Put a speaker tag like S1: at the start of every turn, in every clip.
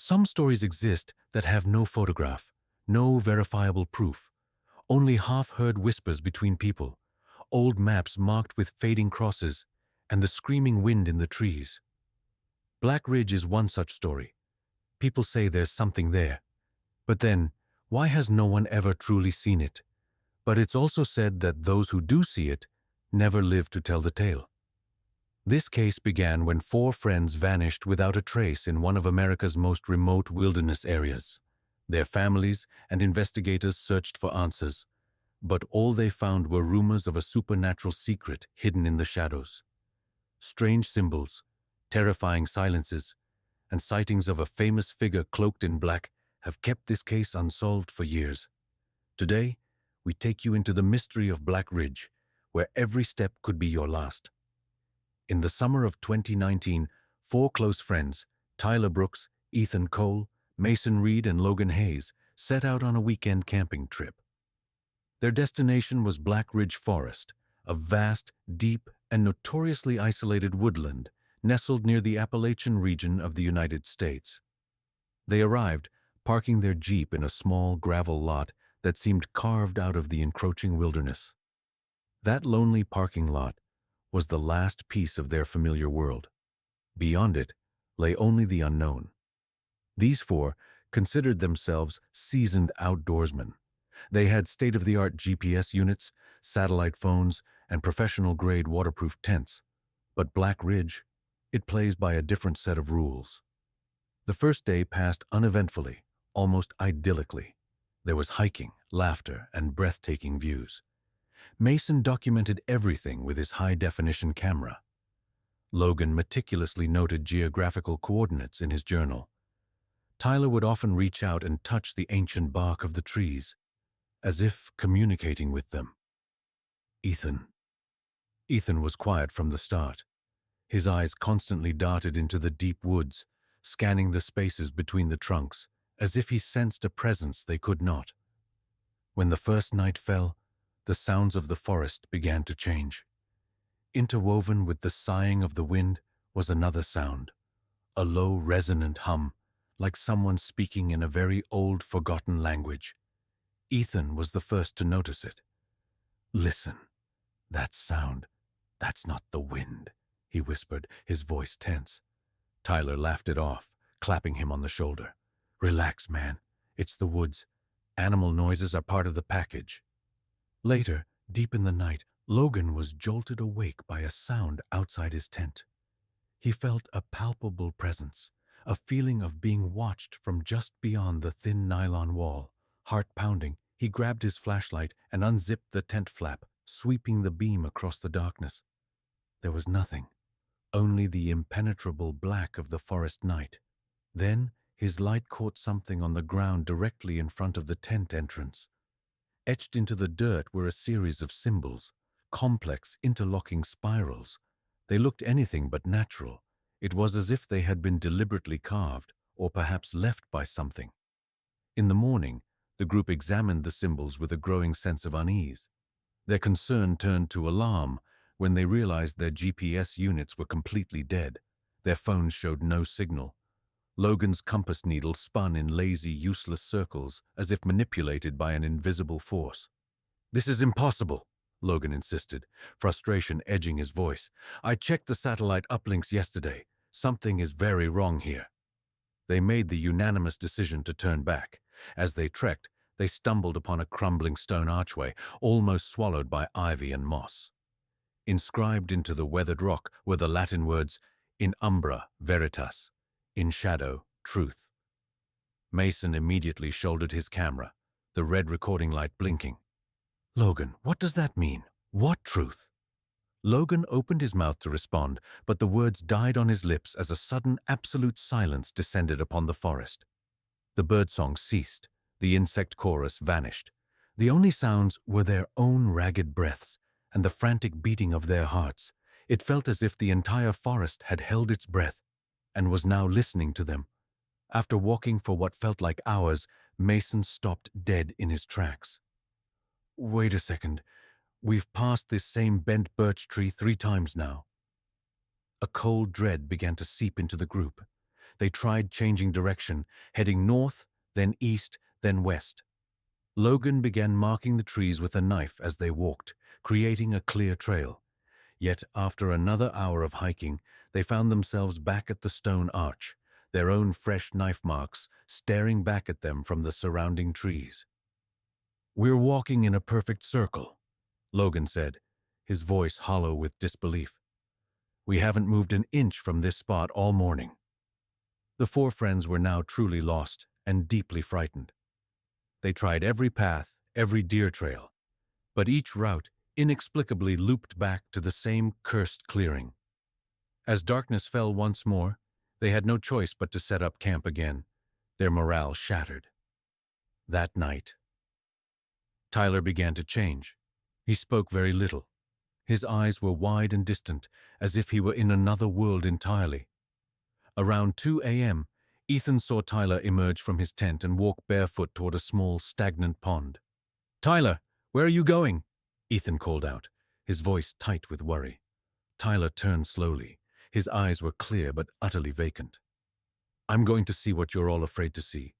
S1: Some stories exist that have no photograph, no verifiable proof, only half-heard whispers between people, old maps marked with fading crosses, and the screaming wind in the trees. Black Ridge is one such story. People say there's something there. But then, why has no one ever truly seen it? But it's also said that those who do see it never live to tell the tale. This case began when 4 friends vanished without a trace in one of America's most remote wilderness areas. Their families and investigators searched for answers, but all they found were rumors of a supernatural secret hidden in the shadows. Strange symbols, terrifying silences, and sightings of a famous figure cloaked in black have kept this case unsolved for years. Today, we take you into the mystery of Black Ridge, where every step could be your last. In the summer of 2019, 4 close friends, Tyler Brooks, Ethan Cole, Mason Reed, and Logan Hayes, set out on a weekend camping trip. Their destination was Black Ridge Forest, a vast, deep, and notoriously isolated woodland nestled near the Appalachian region of the United States. They arrived, parking their Jeep in a small gravel lot that seemed carved out of the encroaching wilderness. That lonely parking lot was the last piece of their familiar world. Beyond it lay only the unknown. These 4 considered themselves seasoned outdoorsmen. They had state-of-the-art GPS units, satellite phones, and professional-grade waterproof tents. But Black Ridge, it plays by a different set of rules. The first day passed uneventfully, almost idyllically. There was hiking, laughter, and breathtaking views. Mason documented everything with his high-definition camera. Logan meticulously noted geographical coordinates in his journal. Tyler would often reach out and touch the ancient bark of the trees, as if communicating with them. Ethan was quiet from the start. His eyes constantly darted into the deep woods, scanning the spaces between the trunks, as if he sensed a presence they could not. When the first night fell, the sounds of the forest began to change. Interwoven with the sighing of the wind was another sound, a low, resonant hum, like someone speaking in a very old, forgotten language. Ethan was the first to notice it. "Listen, that sound, that's not the wind," he whispered, his voice tense. Tyler laughed it off, clapping him on the shoulder. "Relax, man. It's the woods. Animal noises are part of the package." Later, deep in the night, Logan was jolted awake by a sound outside his tent. He felt a palpable presence, a feeling of being watched from just beyond the thin nylon wall. Heart pounding, he grabbed his flashlight and unzipped the tent flap, sweeping the beam across the darkness. There was nothing, only the impenetrable black of the forest night. Then his light caught something on the ground directly in front of the tent entrance. Etched into the dirt were a series of symbols, complex, interlocking spirals. They looked anything but natural. It was as if they had been deliberately carved, or perhaps left by something. In the morning, the group examined the symbols with a growing sense of unease. Their concern turned to alarm when they realized their GPS units were completely dead. Their phones showed no signal. Logan's compass needle spun in lazy, useless circles, as if manipulated by an invisible force. "This is impossible," Logan insisted, frustration edging his voice. "I checked the satellite uplinks yesterday. Something is very wrong here." They made the unanimous decision to turn back. As they trekked, they stumbled upon a crumbling stone archway, almost swallowed by ivy and moss. Inscribed into the weathered rock were the Latin words, "In umbra veritas," in shadow, truth. Mason immediately shouldered his camera, the red recording light blinking. "Logan, what does that mean? What truth?" Logan opened his mouth to respond, but the words died on his lips as a sudden, absolute silence descended upon the forest. The birdsong ceased, the insect chorus vanished. The only sounds were their own ragged breaths and the frantic beating of their hearts. It felt as if the entire forest had held its breath and was now listening to them. After walking for what felt like hours, Mason stopped dead in his tracks. "Wait a second. We've passed this same bent birch tree 3 times now." A cold dread began to seep into the group. They tried changing direction, heading north, then east, then west. Logan began marking the trees with a knife as they walked, creating a clear trail. Yet after another hour of hiking, they found themselves back at the stone arch, their own fresh knife marks staring back at them from the surrounding trees. "We're walking in a perfect circle," Logan said, his voice hollow with disbelief. "We haven't moved an inch from this spot all morning." The four friends were now truly lost and deeply frightened. They tried every path, every deer trail, but each route inexplicably looped back to the same cursed clearing. As darkness fell once more, they had no choice but to set up camp again, their morale shattered. That night, Tyler began to change. He spoke very little. His eyes were wide and distant, as if he were in another world entirely. Around 2 a.m., Ethan saw Tyler emerge from his tent and walk barefoot toward a small, stagnant pond. "Tyler, where are you going?" Ethan called out, his voice tight with worry. Tyler turned slowly. His eyes were clear but utterly vacant. "I'm going to see what you're all afraid to see,"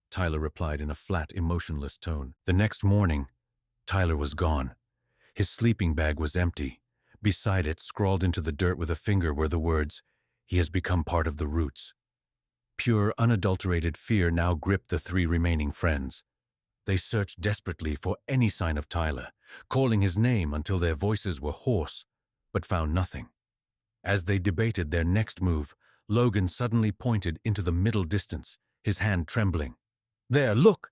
S1: Tyler replied in a flat, emotionless tone. The next morning, Tyler was gone. His sleeping bag was empty. Beside it, scrawled into the dirt with a finger, were the words, "He has become part of the roots." Pure, unadulterated fear now gripped the three remaining friends. They searched desperately for any sign of Tyler, calling his name until their voices were hoarse, but found nothing. As they debated their next move, Logan suddenly pointed into the middle distance, his hand trembling. "There, look!"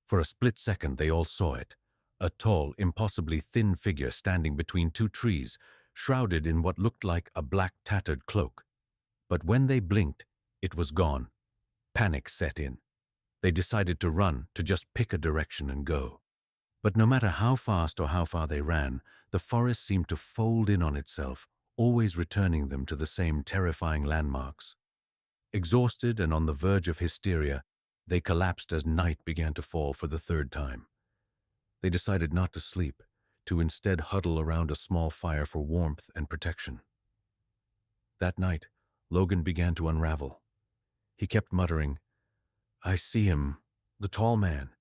S1: For a split second they all saw it, a tall, impossibly thin figure standing between two trees, shrouded in what looked like a black tattered cloak. But when they blinked, it was gone. Panic set in. They decided to run, to just pick a direction and go. But no matter how fast or how far they ran, the forest seemed to fold in on itself, always returning them to the same terrifying landmarks. Exhausted and on the verge of hysteria, they collapsed as night began to fall for the third time. They decided not to sleep, to instead huddle around a small fire for warmth and protection. That night, Logan began to unravel. He kept muttering, "I see him, the tall man.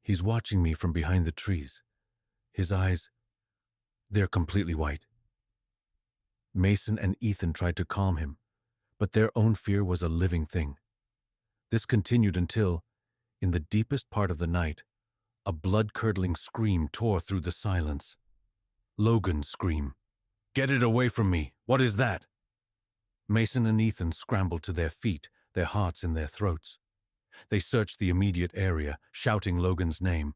S1: He's watching me from behind the trees. His eyes, they're completely white." Mason and Ethan tried to calm him, but their own fear was a living thing. This continued until, in the deepest part of the night, a blood-curdling scream tore through the silence. Logan's scream. "Get it away from me! What is that?" Mason and Ethan scrambled to their feet, their hearts in their throats. They searched the immediate area, shouting Logan's name,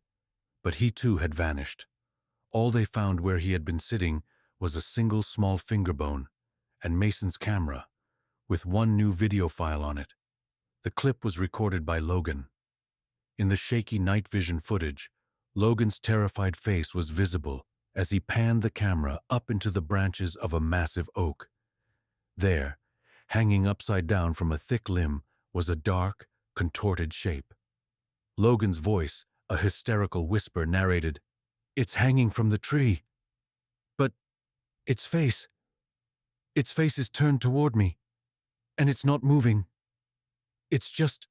S1: but he too had vanished. All they found where he had been sitting was a single small finger bone and Mason's camera, with one new video file on it. The clip was recorded by Logan. In the shaky night vision footage, Logan's terrified face was visible as he panned the camera up into the branches of a massive oak. There, hanging upside down from a thick limb, was a dark, contorted shape. Logan's voice, a hysterical whisper, narrated, "It's hanging from the tree. But its face is turned toward me, and it's not moving. It's just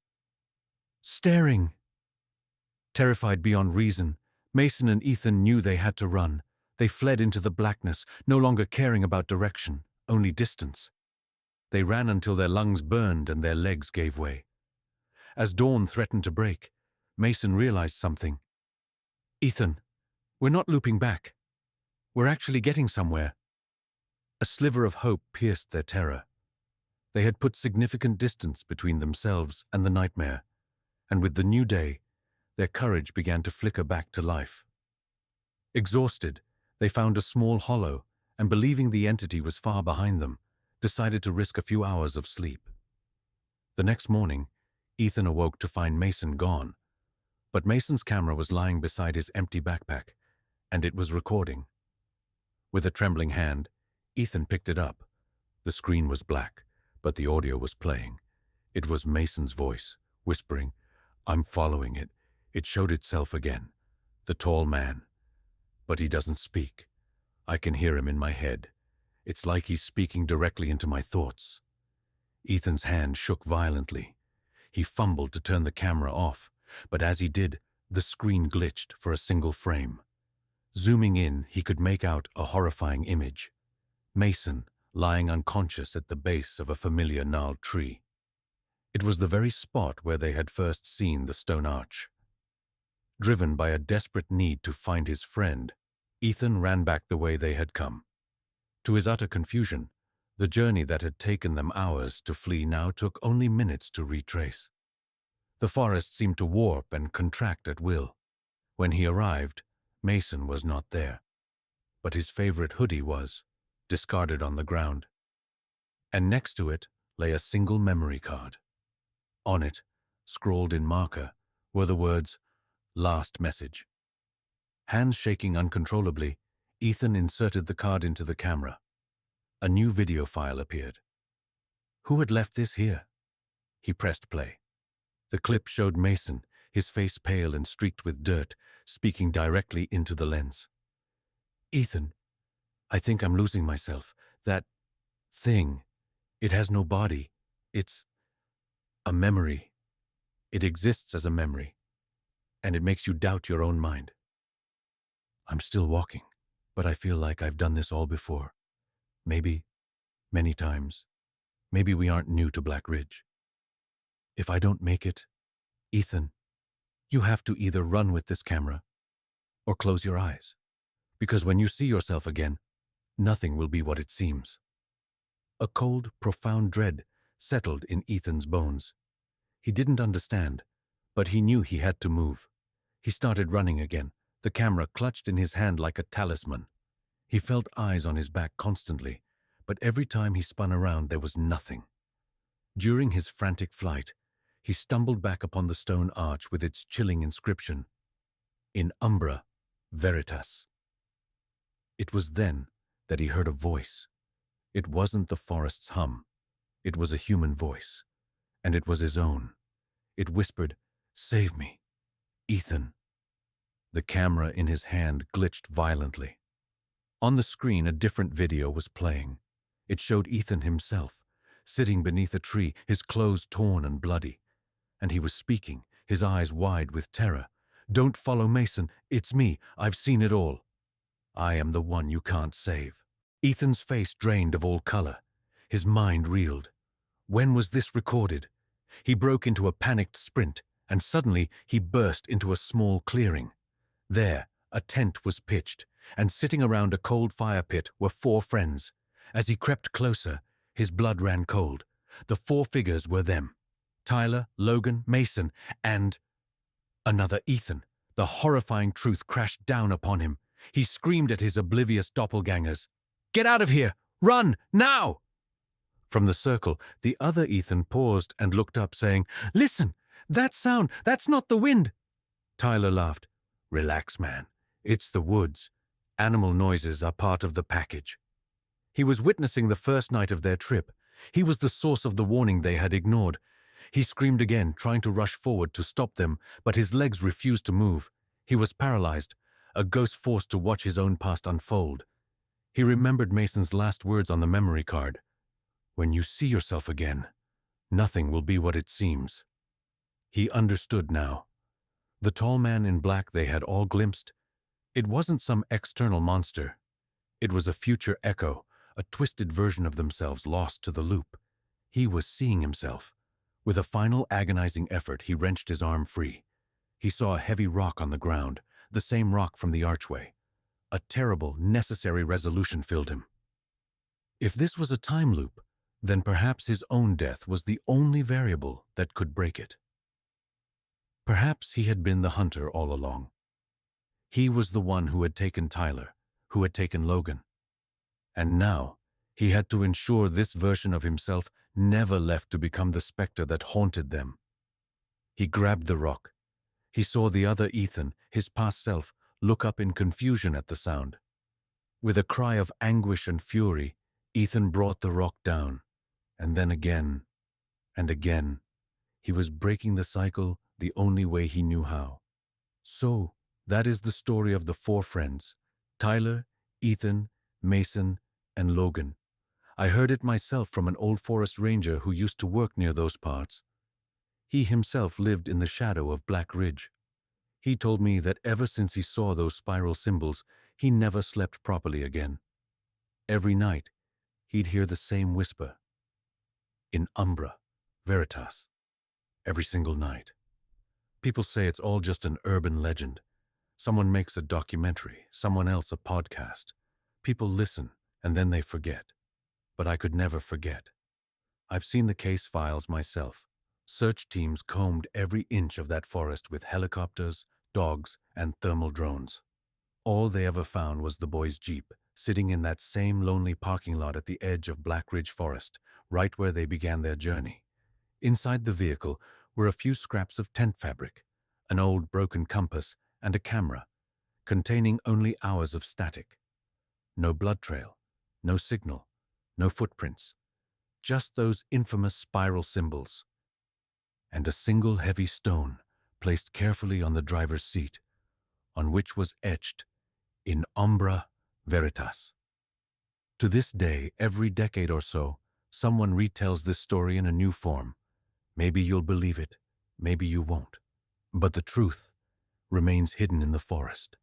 S1: staring." Terrified beyond reason, Mason and Ethan knew they had to run. They fled into the blackness, no longer caring about direction, only distance. They ran until their lungs burned and their legs gave way. As dawn threatened to break, Mason realized something. "Ethan, we're not looping back. We're actually getting somewhere." A sliver of hope pierced their terror. They had put significant distance between themselves and the nightmare, and with the new day, their courage began to flicker back to life. Exhausted, they found a small hollow, and believing the entity was far behind them, decided to risk a few hours of sleep. The next morning, Ethan awoke to find Mason gone, but Mason's camera was lying beside his empty backpack, and it was recording. With a trembling hand, Ethan picked it up. The screen was black, but the audio was playing. It was Mason's voice, whispering, "I'm following it. It showed itself again. The tall man. But he doesn't speak. I can hear him in my head. It's like he's speaking directly into my thoughts." Ethan's hand shook violently. He fumbled to turn the camera off, but as he did, the screen glitched for a single frame. Zooming in, he could make out a horrifying image. Mason, lying unconscious at the base of a familiar gnarled tree. It was the very spot where they had first seen the stone arch. Driven by a desperate need to find his friend, Ethan ran back the way they had come. To his utter confusion, the journey that had taken them hours to flee now took only minutes to retrace. The forest seemed to warp and contract at will. When he arrived, Mason was not there, but his favorite hoodie was, discarded on the ground. And next to it lay a single memory card. On it, scrawled in marker, were the words, "Last message." Hands shaking uncontrollably, Ethan inserted the card into the camera. A new video file appeared. Who had left this here? He pressed play. The clip showed Mason, his face pale and streaked with dirt, speaking directly into the lens. "Ethan, I think I'm losing myself. That thing, it has no body. It's a memory. It exists as a memory, and it makes you doubt your own mind. I'm still walking, but I feel like I've done this all before. Maybe, many times. Maybe we aren't new to Black Ridge. If I don't make it, Ethan, you have to either run with this camera or close your eyes, because when you see yourself again, nothing will be what it seems." A cold, profound dread settled in Ethan's bones. He didn't understand, but he knew he had to move. He started running again, the camera clutched in his hand like a talisman. He felt eyes on his back constantly, but every time he spun around there was nothing. During his frantic flight, he stumbled back upon the stone arch with its chilling inscription, "In umbra veritas." It was then that he heard a voice. It wasn't the forest's hum. It was a human voice, and it was his own. It whispered, "Save me, Ethan." The camera in his hand glitched violently. On the screen, a different video was playing. It showed Ethan himself, sitting beneath a tree, his clothes torn and bloody. And he was speaking, his eyes wide with terror. "Don't follow Mason. It's me. I've seen it all. I am the one you can't save." Ethan's face drained of all color. His mind reeled. When was this recorded? He broke into a panicked sprint, and suddenly he burst into a small clearing. There, a tent was pitched, and sitting around a cold fire pit were 4 friends. As he crept closer, his blood ran cold. The 4 figures were them: Tyler, Logan, Mason, and another Ethan. The horrifying truth crashed down upon him. He screamed at his oblivious doppelgangers, "Get out of here! Run, now!" From the circle, the other Ethan paused and looked up, saying, "Listen, that sound, that's not the wind." Tyler laughed. "Relax, man. It's the woods. Animal noises are part of the package." He was witnessing the first night of their trip. He was the source of the warning they had ignored. He screamed again, trying to rush forward to stop them, but his legs refused to move. He was paralyzed, a ghost forced to watch his own past unfold. He remembered Mason's last words on the memory card. "When you see yourself again, nothing will be what it seems." He understood now. The tall man in black they had all glimpsed, it wasn't some external monster. It was a future echo, a twisted version of themselves lost to the loop. He was seeing himself. With a final agonizing effort, he wrenched his arm free. He saw a heavy rock on the ground, the same rock from the archway. A terrible, necessary resolution filled him. If this was a time loop, then perhaps his own death was the only variable that could break it. Perhaps he had been the hunter all along. He was the one who had taken Tyler, who had taken Logan. And now, he had to ensure this version of himself never left to become the specter that haunted them. He grabbed the rock. He saw the other Ethan, his past self, look up in confusion at the sound. With a cry of anguish and fury, Ethan brought the rock down, and then again, and again. He was breaking the cycle the only way he knew how. So, that is the story of the 4 friends, Tyler, Ethan, Mason, and Logan. I heard it myself from an old forest ranger who used to work near those parts. He himself lived in the shadow of Black Ridge. He told me that ever since he saw those spiral symbols, he never slept properly again. Every night, he'd hear the same whisper, in umbra, veritas, every single night. People say it's all just an urban legend. Someone makes a documentary, someone else a podcast. People listen, and then they forget. But I could never forget. I've seen the case files myself. Search teams combed every inch of that forest with helicopters, dogs, and thermal drones. All they ever found was the boy's Jeep, sitting in that same lonely parking lot at the edge of Black Ridge Forest, right where they began their journey. Inside the vehicle were a few scraps of tent fabric, an old broken compass, and a camera, containing only hours of static. No blood trail, no signal, no footprints, just those infamous spiral symbols, and a single heavy stone placed carefully on the driver's seat, on which was etched, in umbra veritas. To this day, every decade or so, someone retells this story in a new form. Maybe you'll believe it, maybe you won't. But the truth remains hidden in the forest.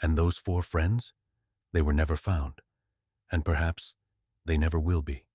S1: And those four friends, they were never found. And perhaps they never will be.